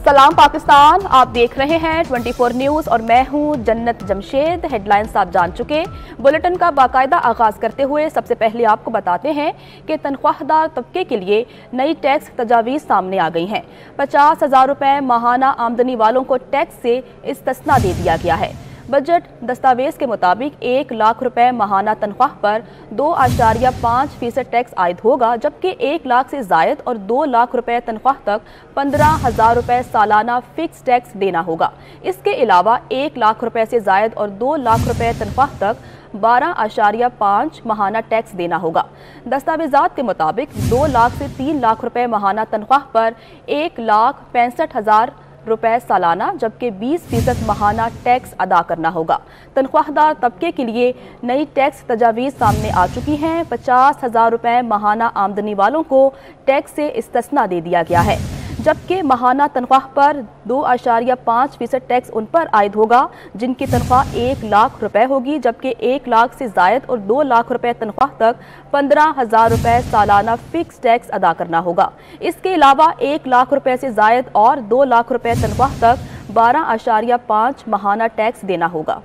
सलाम पाकिस्तान, आप देख रहे हैं 24 न्यूज़ और मैं हूं जन्नत जमशेद। हेडलाइंस आप जान चुके। बुलेटिन का बाकायदा आगाज करते हुए सबसे पहले आपको बताते हैं कि तनख्वाहदार तबके के लिए नई टैक्स तजावीज़ सामने आ गई हैं। 50,000 रुपए माहाना आमदनी वालों को टैक्स से इस्तिस्ना दे दिया गया है। बजट दस्तावेज के मुताबिक 1 लाख रुपए माहाना तनख्वाह पर 2.5% टैक्स आयद होगा, जबकि 1 लाख से जायद और 2 लाख रुपए तनख्वाह तक 15,000 रुपए सालाना फिक्स टैक्स देना होगा। इसके अलावा 1 लाख रुपए से जायद और 2 लाख रुपए तनख्वाह तक 12.5 माहाना टैक्स देना होगा। दस्तावेजात के मुताबिक 2 लाख से 3 लाख रुपए माहाना तनख्वाह पर 1,65,000 रुपए सालाना, जबकि 20% माहाना टैक्स अदा करना होगा। तनख्वाहदार तबके के लिए नई टैक्स तजावीज़ सामने आ चुकी हैं। 50,000 रुपए माहाना आमदनी वालों को टैक्स से इस्तिस्ना दे दिया गया है, जबकि माहाना तनख्वाह पर 2.5% टैक्स उन पर आयद होगा जिनकी तनख्वाह 1 लाख रुपए होगी, जबकि 1 लाख से जायद और 2 लाख रुपए तनख्वाह तक 15,000 रुपए सालाना फिक्स टैक्स अदा करना होगा। इसके अलावा 1 लाख रुपए से जायद और 2 लाख रुपए तनख्वाह तक 12.5 माहाना टैक्स देना होगा।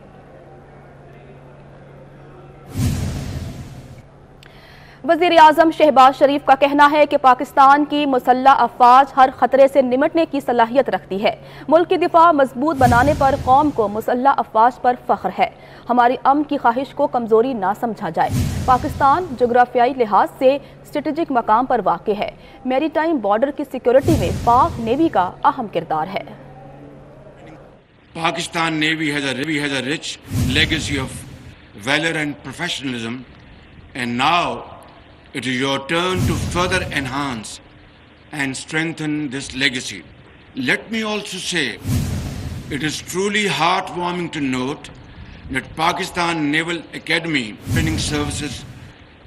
वज़ीर आज़म शहबाज शरीफ का कहना है कि पाकिस्तान की मुसल्लह अफवाज हर खतरे से निमटने की सलाहियत रखती है। मुल्क की दिफा मजबूत बनाने पर कौम को मुसल्लह अफवाज पर फख्र है। हमारी अमन की ख्वाहिश को कमजोरी ना समझा जाए। पाकिस्तान जोग्राफियाई लिहाज से स्ट्रेटेजिक मकाम पर वाक़ है। मैरीटाइम बॉर्डर की सिक्योरिटी में पाक नेवी का अहम किरदार है। Pakistan Navy has a rich legacy of valor and professionalism, and now it is your turn to further enhance and strengthen this legacy. Let me also say, it is truly heartwarming to note that Pakistan Naval Academy training services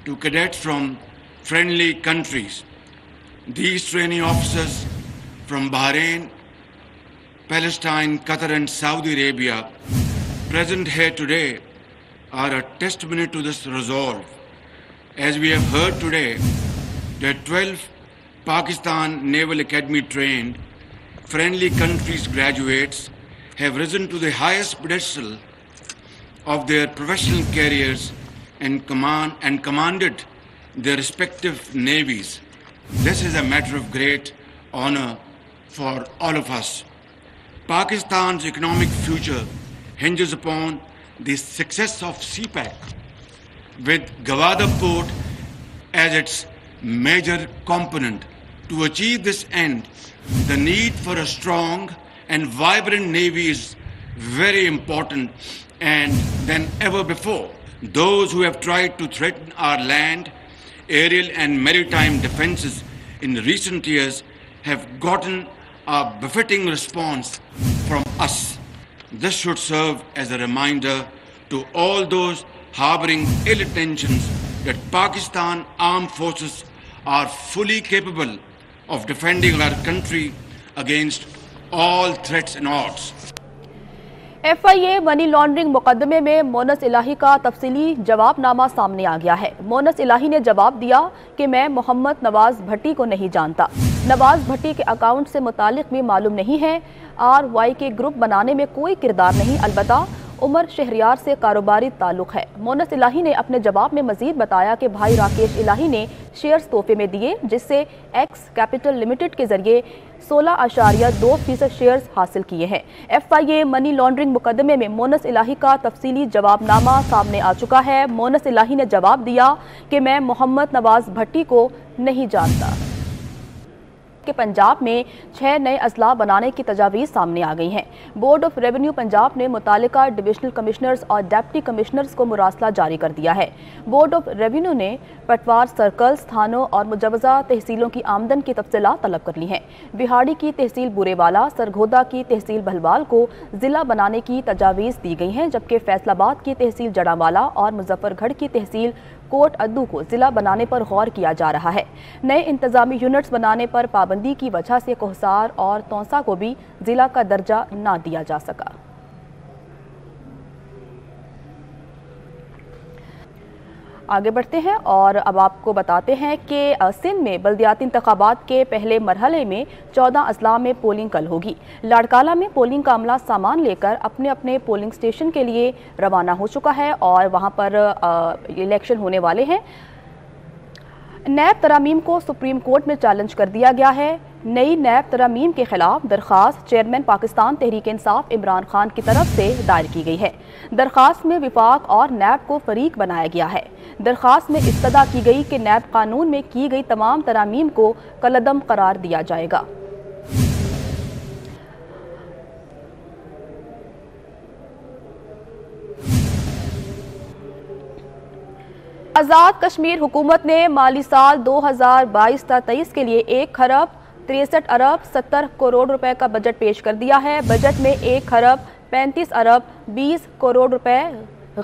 to cadets from friendly countries. These training officers from Bahrain, Palestine, Qatar and Saudi Arabia present here today are a testimony to this resolve. As we have heard today, that 12 Pakistan Naval Academy trained friendly countries graduates have risen to the highest pedestal of their professional careers and commanded their respective navies. This is a matter of great honor for all of us. Pakistan's economic future hinges upon the success of CPEC, with Gwadar Port as its major component. To achieve this end, the need for a strong and vibrant navy is very important and than ever before. Those who have tried to threaten our land, aerial and maritime defenses in recent years have gotten a befitting response from us. This should serve as a reminder to all those harboring ill intentions that Pakistan armed forces are fully capable of defending our country against all threats and odds. FIA money laundering मुकदमे में मोनस इलाही का तफसीली जवाबनामा सामने आ गया है। मोनस इलाही ने जवाब दिया कि मैं मोहम्मद नवाज भट्टी को नहीं जानता। नवाज भट्टी के अकाउंट से मुतालिक भी मालूम नहीं है। RY के ग्रुप बनाने में कोई किरदार नहीं, अलबत्ता उमर शहरियार से कारोबारी ताल्लुक है। मोनस इलाही ने अपने जवाब में मजीद बताया कि भाई राकेश इलाही ने शेयर्स तोहफे में दिए, जिससे एक्स कैपिटल लिमिटेड के जरिए 16.2% शेयर्स हासिल किए हैं। FIA मनी लॉन्ड्रिंग मुकदमे में मोनस इलाही का तफसीली जवाबनामा सामने आ चुका है। मोनस इलाही ने जवाब दिया कि मैं मोहम्मद नवाज भट्टी को नहीं जानता। कि पंजाब में 6 नए अजला बनाने की तजावीज़ सामने आ गई हैं। बोर्ड ऑफ रेवेन्यू पंजाब ने मुतालिका डिविजनल कमिश्नर्स और डिप्टी कमिश्नर्स को मुरासला जारी कर दिया है। बोर्ड ऑफ रेवेन्यू ने पटवार सर्कल्स, थानों और मुजवजा तहसीलों की आमदन की तफसीलात तलब कर ली हैं। बिहाड़ी की तहसील बुरेवाला, सरगोदा की तहसील भलवाल को ज़िला बनाने की तजावीज़ दी गई हैं, जबकि फैसलाबाद की तहसील जड़ावाला और मुजफ्फरगढ़ की तहसील कोट अद्दू को ज़िला बनाने पर गौर किया जा रहा है। नए इंतजामी यूनिट्स बनाने पर पाबंदी की वजह से कोहसार और तौसा को भी ज़िला का दर्जा ना दिया जा सका। آگے بڑھتے ہیں اور اب آپ کو بتاتے ہیں کہ سندھ میں بلدیاتی انتخابات کے پہلے مرحلے میں 14 اضلاع میں پولنگ کل ہوگی۔ لاڑکانہ میں پولنگ کا عملہ سامان لے کر اپنے اپنے پولنگ سٹیشن کے لیے روانہ ہو چکا ہے اور وہاں پر الیکشن ہونے والے ہیں۔ نیب ترامیم کو سپریم کورٹ میں چیلنج کر دیا گیا ہے۔ نئی نیب ترامیم کے خلاف درخواست چیئرمین پاکستان تحریک انصاف عمران خان کی طرف سے دائر کی گئی ہے۔ درخواست میں وفاق اور نیب کو فریق بنایا گیا ہے۔ درخواست میں استدعا کی گئی کہ نیب قانون میں کی گئی تمام ترامیم کو کالعدم قرار دیا جائے گا۔ آزاد کشمیر حکومت نے مالی سال 2022-23 کے لیے 1,63,70,70,000,000 روپے کا بجٹ پیش کر دیا ہے۔ بجٹ میں 1,35,20,00,000,000 روپے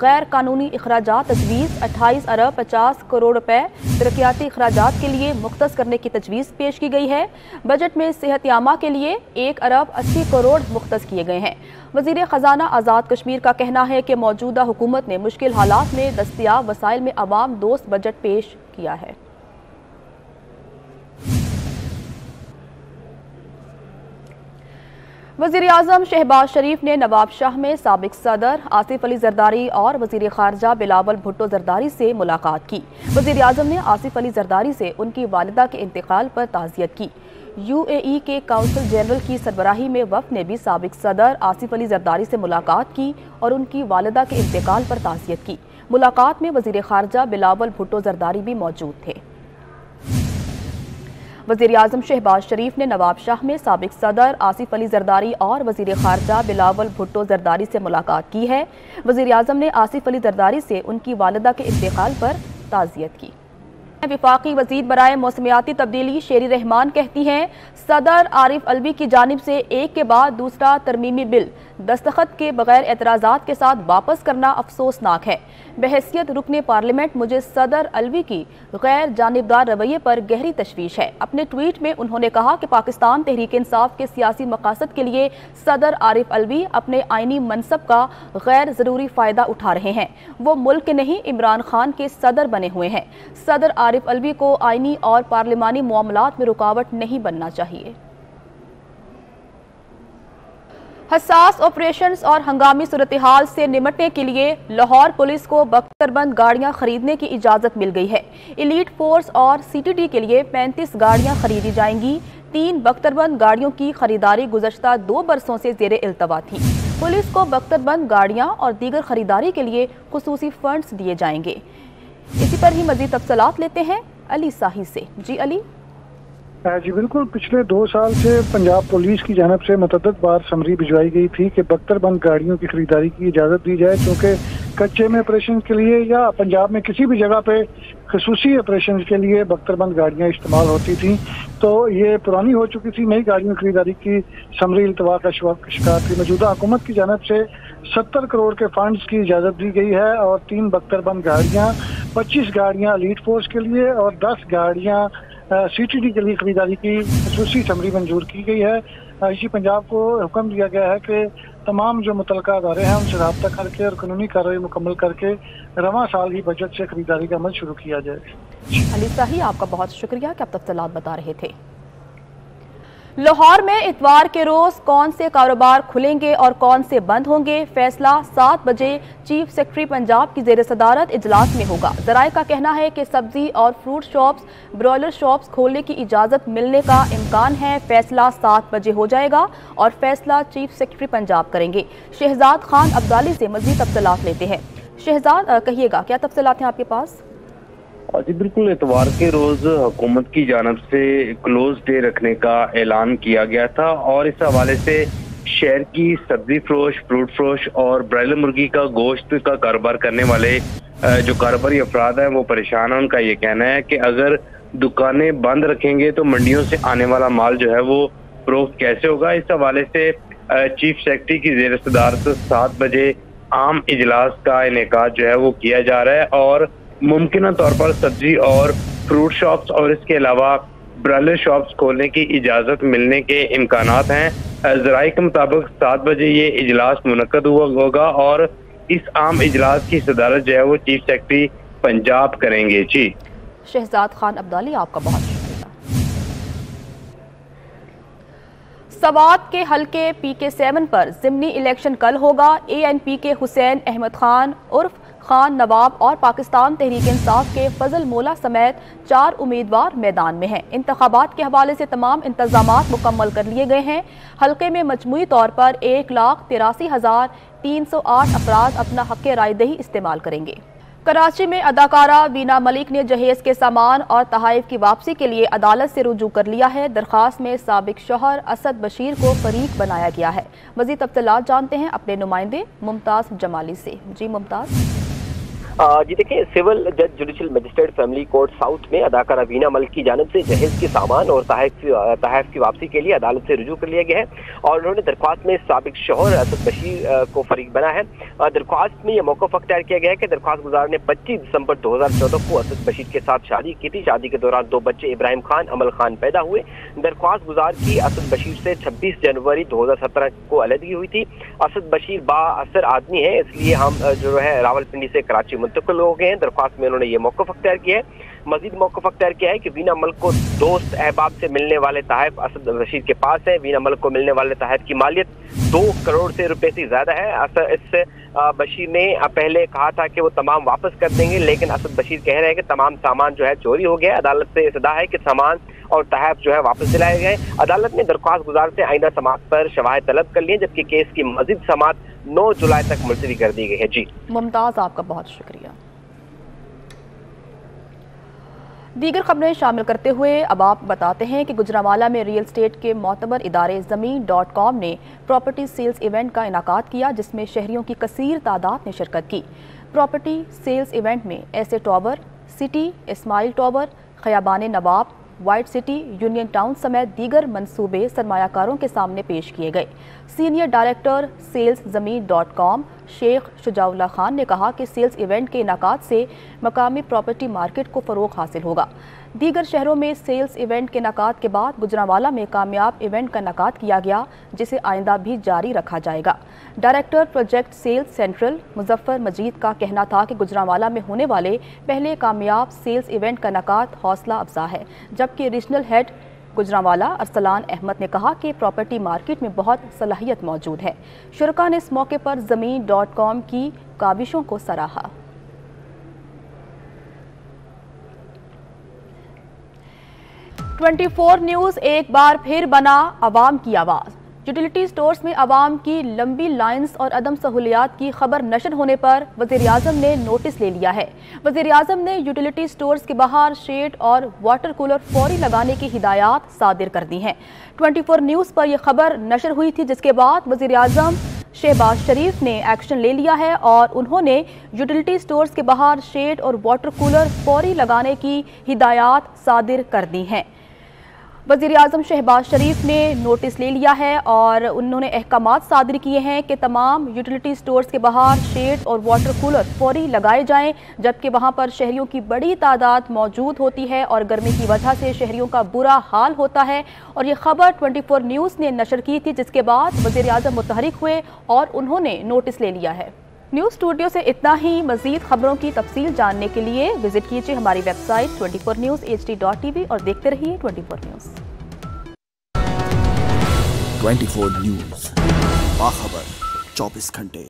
غیر قانونی اخراجات تجویز، 28,50,00,000,000 روپے ترقیاتی اخراجات کے لیے مختص کرنے کی تجویز پیش کی گئی ہے۔ بجٹ میں صحت عامہ کے لیے 1,80,00,000,000 مختص کیے گئے ہیں۔ وزیر خزانہ آزاد کشمیر کا کہنا ہے کہ موجودہ حکومت نے مشکل حالات میں دستیاب وسائل میں عوام دوست بجٹ پیش کیا ہے۔ وزیر اعظم شہباز شریف نے نواب شاہ میں سابق صدر آصف علی زرداری اور وزیر خارجہ بلاول بھٹو زرداری سے ملاقات کی۔ وزیر اعظم نے آصف علی زرداری سے ان کی والدہ کے انتقال پر تعزیت کی۔ UAE کے کونسل جنرل کی سربراہی میں وفد نے بھی سابق صدر آصف علی زرداری سے ملاقات کی اور ان کی والدہ کے انتقال پر تعزیت کی۔ ملاقات میں وزیر خارجہ بلاول بھٹو زرداری بھی موجود تھے۔ وزیر اعظم شہباز شریف نے نواب شاہ میں سابق صدر آصف علی زرداری اور وزیر خارجہ بلاول بھٹو زرداری سے ملاقات کی ہے۔ وزیر اعظم نے آصف علی زرداری سے ان کی والدہ کے انتقال پر تعزیت کی۔ وفاقی وزیر برائے موسمیاتی تبدیلی شیری رحمان کہتی ہیں صدر عارف علوی کی جانب سے ایک کے بعد دوسرا ترمیمی بل دستخط کے بغیر اعتراضات کے ساتھ واپس کرنا افسوسناک ہے۔ بحیثیت رکن پارلیمنٹ مجھے صدر علوی کی غیر جانبدار رویے پر گہری تشویش ہے۔ اپنے ٹویٹ میں انہوں نے کہا کہ پاکستان تحریک انصاف کے سیاسی مقاصد کے لیے صدر عارف علوی اپنے آئینی منصب کا غیر ضروری فائدہ اٹھا رہے ہیں۔ وہ ملک کے نہیں عمران خان کے صدر بنے ہوئے ہیں۔ صدر عارف علوی کو آئینی اور پارلیمانی معاملات میں رکاوٹ نہیں بننا چاہیے۔ حساس آپریشنز اور ہنگامی صورتحال سے نمٹنے کے لیے لاہور پولیس کو بختربند گاڑیاں خریدنے کی اجازت مل گئی ہے۔ ایلیٹ فورس اور CTT کے لیے 35 گاڑیاں خریدی جائیں گی۔ 3 بختربند گاڑیوں کی خریداری گزشتہ 2 برسوں سے زیر التوا تھی۔ پولیس کو بختربند گاڑیاں اور دیگر خریداری کے لیے خصوصی فنڈز دیے جائیں گے۔ اسی پر ہی مزید تفصیلات لیتے ہیں علی ساہی سے۔ جی علی۔ جی بالکل، پچھلے 2 سال سے پنجاب پولیس کی جانب سے متعدد بار سمری بھجوائی گئی تھی کہ بختربند گاڑیوں کی خریداری کی اجازت دی جائے، کیونکہ کچے میں آپریشن کے لیے یا پنجاب میں کسی بھی جگہ پہ خصوصی آپریشن کے لیے بختربند گاڑیاں استعمال ہوتی تھیں، تو یہ پرانی ہو چکی تھی۔ نئی گاڑیوں کی خریداری کی سمری التوا کا شکار تھی۔ موجودہ حکومت کی جانب سے 70 کروڑ کے فنڈز کی اجازت دی گئی ہے اور 3 بختربند گاڑیاں، 25 گاڑیاں ایلیٹ فورس کے لیے اور 10 گاڑیاں CTT کے لیے خریداری کی خصوصی سمری منظور کی گئی ہے۔ اسی پنجاب کو حکم دیا گیا ہے کہ تمام جو متعلقہ ادارے ہیں ان سے رابطہ کر کے اور قانونی کارروائی مکمل کر کے رواں سال ہی بجٹ سے خریداری کا عمل شروع کیا جائے۔ علی صاحی، آپ کا بہت شکریہ کہ آپ تفصیلات بتا رہے تھے۔ لاہور میں اتوار کے روز کون سے کاروبار کھلیں گے اور کون سے بند ہوں گے، فیصلہ 7 بجے چیف سیکرٹری پنجاب کی زیر صدارت اجلاس میں ہوگا۔ ذرائع کا کہنا ہے کہ سبزی اور فروٹ شاپس، برائلر شاپس کھولنے کی اجازت ملنے کا امکان ہے۔ فیصلہ 7 بجے ہو جائے گا اور فیصلہ چیف سیکرٹری پنجاب کریں گے۔ شہزاد خان عبدالی سے مزید تفصیلات لیتے ہیں۔ شہزاد، کہیے گا کیا تفصیلات ہیں آپ کے پاس؟ جی بالکل، اتوار کے روز حکومت کی جانب سے کلوز ڈے رکھنے کا اعلان کیا گیا تھا اور اس حوالے سے شہر کی سبزی فروش، فروٹ فروش اور برائلر مرغی کا گوشت کا کاروبار کرنے والے جو کاروباری افراد ہیں وہ پریشان ہیں۔ ان کا یہ کہنا ہے کہ اگر دکانیں بند رکھیں گے تو منڈیوں سے آنے والا مال جو ہے وہ فروخت کیسے ہوگا۔ اس حوالے سے چیف سیکرٹری کی زیر صدارت 7 بجے عام اجلاس کا انعقاد جو ہے وہ کیا جا رہا ہے اور ممکنہ طور پر سبزی اور فروٹ شاپس اور اس کے علاوہ برائلر شاپس کھولنے کی اجازت ملنے کے امکانات ہیں۔ ذرائع کے مطابق 7 بجے یہ اجلاس منعقد ہوگا اور اس عام اجلاس کی صدارت جو ہے وہ چیف سیکرٹری पंजाब करेंगे। जी शहजाद खान अब्दाली, आपका बहुत शुक्रिया। सवात के हल्के PK7 पर ज़िमनी इलेक्शन कल होगा। ANP के हुसैन अहमद खान उर्फ खान नवाब और पाकिस्तान तहरीक इंसाफ के फजल मोला समेत 4 उम्मीदवार मैदान में हैं। इंतखाबात के हवाले से तमाम इंतजामात मुकम्मल कर लिए गए हैं। हल्के में मजमूई तौर पर 1,83,308 अफराद अपना हक़ रायदही इस्तेमाल करेंगे। कराची में अदाकारा वीना मलिक ने जहेज के सामान और तहाइफ की वापसी के लिए अदालत से रुजू कर लिया है। दरख्वास्त में साबिक शौहर असद बशीर को फरीक बनाया गया है। मज़ीद तफसीलात जानते हैं अपने नुमाइंदे मुमताज़ जमाली से। जी मुमताज़। जी देखिए, सिविल जज judicial magistrate family court south में अदाकारा वीना मलिक की जानिब से जहेज के सामान और तहफ़ की वापसी के लिए अदालत से रुजू कर लिया गया है और उन्होंने दरख्वास्त में साबिक शौहर असद बशीर को फरीक बना है। दरख्वास्त में यह मौक़िफ़ अख्तियार किया गया है कि दरख्वास्त गुजार ने 25 दिसंबर 2014 को असद बशीर के साथ शादी की थी। शादी के दौरान 2 बच्चे इब्राहिम खान, अमल खान पैदा हुए। दरख्वास्त गुजार की असद बशीर से 26 जनवरी 2017 को अलहदगी हुई थी। असद बशीर बाअसर आदमी है, इसलिए हम जो है रावलपिंडी से कराची मुंतकिल हो गए हैं। दरख्वास्त में उन्होंने ये मौक़िफ़ अख्तियार किया है। मजीद मौक़िफ़ अख्तियार किया है कि वीना मलिक को दोस्त अहबाब से मिलने वाले तहफ़ असद बशीर के पास है। वीना मलिक को मिलने वाले तहफ़ की मालियत 2 करोड़ से रुपए से ज़्यादा है। इससे बशीर ने पहले कहा था कि वो तमाम वापस कर देंगे, लेकिन असद बशीर कह रहे हैं कि तमाम सामान जो है चोरी हो गया। अदालत से इस्तदा है कि सामान और तहफ़ जो है वापस दिलाए गए। अदालत ने दरख्वास्त गुजार से आइंदा समाअत पर शवाहिद तलब कर लिए, जबकि केस की मजीद समाअत 9 जुलाई तक मुलतवी कर दी गई है। जी मुमताज़, आपका बहुत शुक्रिया। दीगर खबरें शामिल करते हुए अब आप बताते हैं कि गुजरांवाला में रियल एस्टेट के मोतबर इदारे ज़मीन.com ने प्रॉपर्टी सेल्स इवेंट का इनाकाद किया, जिसमें शहरियों की कसीर तादाद ने शिरकत की। प्रॉपर्टी सेल्स इवेंट में ऐसे tower city, Ismail tower, Khayaban Nawab, white city, union town समेत दीगर मंसूबे सरमायाकारों के सामने पेश किए गए। सीनियर डायरेक्टर सेल्स ज़मीन.com शेख शुजाउल्लाह खान ने कहा कि सेल्स इवेंट के इनाकाद से मकामी प्रॉपर्टी मार्केट को फ़रोग़ हासिल होगा। दीगर शहरों में सेल्स इवेंट के इनाकाद के बाद गुजरांवाला में कामयाब इवेंट का इनाकाद किया गया, जिसे आइंदा भी जारी रखा जाएगा। Director project sales central Muzaffar Majeed का कहना था कि गुजरांवाला में होने वाले पहले कामयाब सेल्स इवेंट का इनाकाद हौसला अफजा है, जबकि रीजनल हेड गुजरांवाला अरसलान अहमद ने कहा कि प्रॉपर्टी मार्केट में बहुत सलाहियत मौजूद है। शुरका ने इस मौके पर ज़मीन.com की काविशों को सराहा। ट्वेंटी4 न्यूज़ एक बार फिर बना अवाम की आवाज़। यूटिलिटी स्टोर्स में अवाम की लंबी लाइन्स और अदम सहूलियात की खबर नशर होने पर वज़ीर-ए-आज़म ने नोटिस ले लिया है। वज़ीर-ए-आज़म ने यूटिलिटी स्टोर्स के बाहर शेड और वाटर कूलर फौरी लगाने की हिदायत सादिर कर दी हैं। 24 न्यूज़ पर यह खबर नशर हुई थी, जिसके बाद वज़ीर-ए-आज़म शहबाज शरीफ ने एक्शन ले लिया है और उन्होंने यूटिलिटी स्टोर्स के बाहर शेड और वाटर कूलर फौरी लगाने की हिदायत सादिर कर दी हैं। वज़ीर-ए-आज़म शहबाज शरीफ ने नोटिस ले लिया है और उन्होंने अहकामात सादिर किए हैं कि तमाम यूटिलिटी स्टोर्स के बाहर शेड और वाटर कूलर फौरी लगाए जाएं, जबकि वहां पर शहरियों की बड़ी तादाद मौजूद होती है और गर्मी की वजह से शहरियों का बुरा हाल होता है। और ये खबर 24 न्यूज़ ने नशर की थी, जिसके बाद वज़ीर-ए-आज़म मुतहरिक हुए और उन्होंने नोटिस ले लिया है। न्यूज़ स्टूडियो से इतना ही। मज़ीद खबरों की तफसील जानने के लिए विजिट कीजिए हमारी वेबसाइट 24newshd.tv और देखते रहिए 24 न्यूज़। 24 न्यूज़, बाखबर 24 घंटे।